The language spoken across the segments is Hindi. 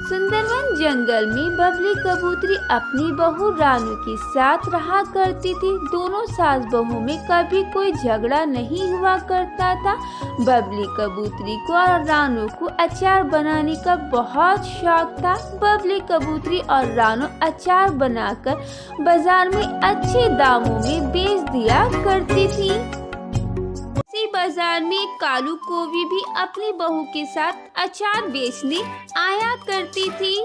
सुंदरवन जंगल में बबली कबूतरी अपनी बहू रानू के साथ रहा करती थी। दोनों सास बहू में कभी कोई झगड़ा नहीं हुआ करता था। बबली कबूतरी को और रानू को अचार बनाने का बहुत शौक था। बबली कबूतरी और रानू अचार बनाकर बाजार में अच्छे दामों में बेच दिया करती थी। इसी बाजार में कालू कौवी भी अपनी बहू के साथ अचार बेचने आया करती थी।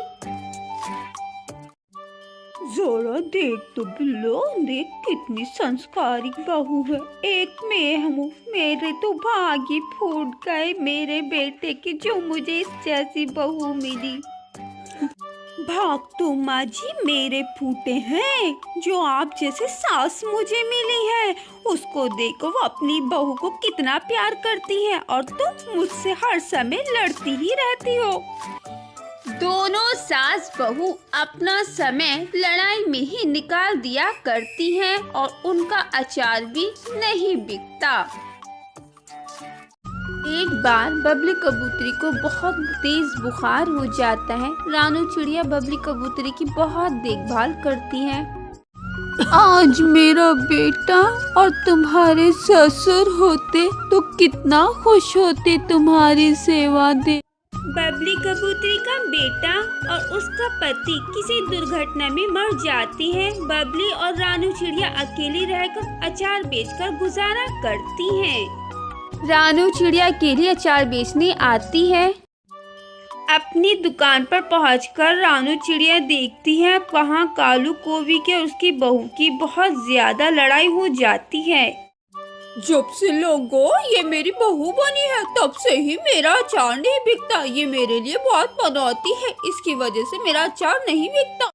जरा देख तो बिल्लो, देख कितनी संस्कारी बहू है। एक मैं हूँ, मेरे तो भाग्य फूट गए मेरे बेटे की जो मुझे इस जैसी बहू मिली। भाग तो माँ जी मेरे फूटे हैं, जो आप जैसे सास मुझे मिली है। उसको देखो, वो अपनी बहू को कितना प्यार करती है और तुम मुझसे हर समय लड़ती ही रहती हो। दोनों सास बहू अपना समय लड़ाई में ही निकाल दिया करती हैं और उनका अचार भी नहीं बिकता। एक बार बबली कबूतरी को बहुत तेज बुखार हो जाता है। रानू चिड़िया बबली कबूतरी की बहुत देखभाल करती है। आज मेरा बेटा और तुम्हारे ससुर होते तो कितना खुश होते तुम्हारी सेवा दे। बबली कबूतरी का बेटा और उसका पति किसी दुर्घटना में मर जाती है। बबली और रानू चिड़िया अकेली रहकर अचार बेचकर गुजारा करती हैं। रानू चिड़िया के लिए अचार बेचने आती है। अपनी दुकान पर पहुंचकर रानू चिड़िया देखती है वहाँ कालू कौवी के और उसकी बहू की बहुत ज्यादा लड़ाई हो जाती है। जब से लोगों ये मेरी बहू बनी है तब से ही मेरा अचार नहीं बिकता। ये मेरे लिए बहुत बनौती है, इसकी वजह से मेरा अचार नहीं बिकता।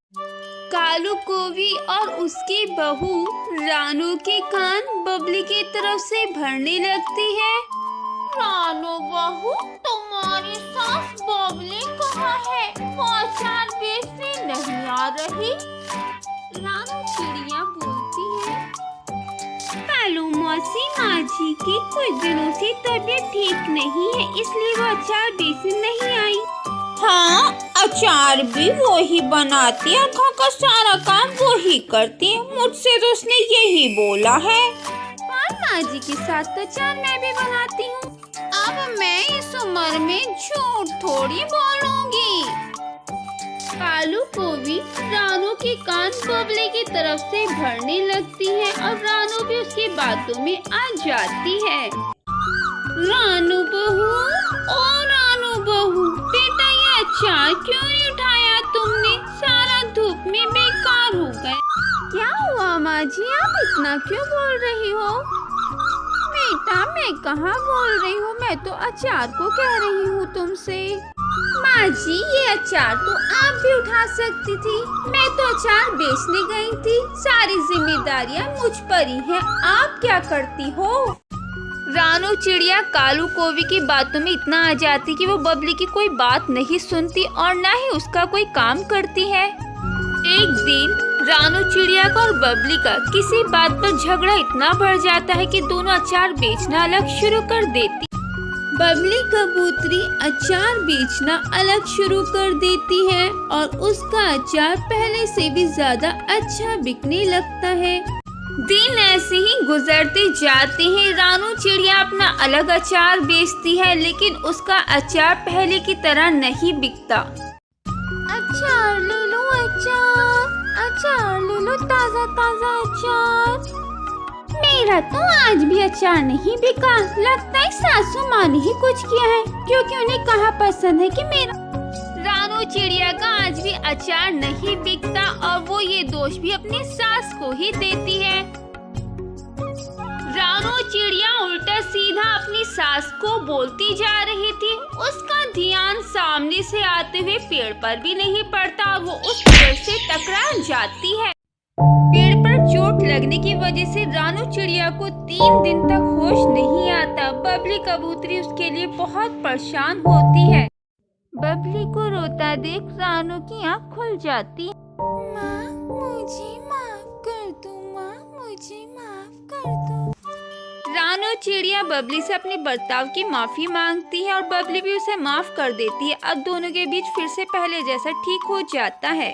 कालू कौवी और उसकी बहू रानू के कान बबली की तरफ से भरने लगती है। रानू बहू, तुम्हारी सास बबली कहाँ है? वो अचार बेचने नहीं आ रही। रानू चिड़िया बोलती है, कालू मौसी माँ जी की कुछ दिनों से तबीयत ठीक नहीं है, इसलिए वो अचार बेचने नहीं आई। हाँ, अचार भी वो ही बनाती है, घर का सारा काम वो ही करती है। मुझसे तो उसने यही बोला है। और माँ जी के साथ तो अचार मैं भी बनाती हूँ। अब मैं इस उम्र में झूठ थोड़ी बोलूंगी। कालू कौवी रानू के कान बबली की तरफ से भरने लगती है और रानू भी उसकी बातों में आ जाती है। रानू बहू, ओ रानू बहू, बेटा ये अचार क्यों नहीं उठाया तुमने? सारा धूप में बेकार हो गए। क्या हुआ माँ जी, आप इतना क्यों बोल रही हो? बेटा मैं कहाँ बोल रही हूँ, मैं तो अचार को कह रही हूँ तुमसे। माँ जी ये अचार तो आप भी उठा सकती थी, मैं तो अचार बेचने गई थी। सारी जिम्मेदारियाँ मुझ पर ही है, आप क्या करती हो? रानू चिड़िया कालू कौवी की बातों में इतना आ जाती कि वो बबली की कोई बात नहीं सुनती और ना ही उसका कोई काम करती है। एक दिन रानू चिड़िया का और बबली का किसी बात पर झगड़ा इतना बढ़ जाता है कि दोनों अचार बेचना अलग शुरू कर देती। बबली कबूतरी अचार बेचना अलग शुरू कर देती है और उसका अचार पहले से भी ज्यादा अच्छा बिकने लगता है। दिन ऐसे ही गुजरते जाते हैं। रानू चिड़िया अपना अलग अचार बेचती है, लेकिन उसका अचार पहले की तरह नहीं बिकता। अचार ले लो, अचार ले लो, ताजा ताजा अचार। मेरा तो आज भी अचार नहीं बिका। लगता है सासू माँ ने ही कुछ किया है, क्योंकि उन्हें कहाँ पसंद है कि मेरा। रानू चिड़िया का आज भी अचार नहीं बिकता और वो ये दोष भी अपनी सास को ही देती है। रानू चिड़िया उल्टा सीधा अपनी सास को बोलती जा रही थी। उसका ध्यान सामने से आते हुए पेड़ पर भी नहीं पड़ता और वो उस पेड़ से टकरा जाती है। पेड़ पर चोट लगने की वजह से रानू चिड़िया को 3 दिन तक होश नहीं आता। बबली कबूतरी उसके लिए बहुत परेशान होती है। बबली को रोता देख रानू की आँख खुल जाती। माँ मुझे माफ कर दो, माँ मुझे माफ कर दो। रानू चिड़िया बबली से अपने बर्ताव की माफी मांगती है और बबली भी उसे माफ कर देती है। अब दोनों के बीच फिर से पहले जैसा ठीक हो जाता है।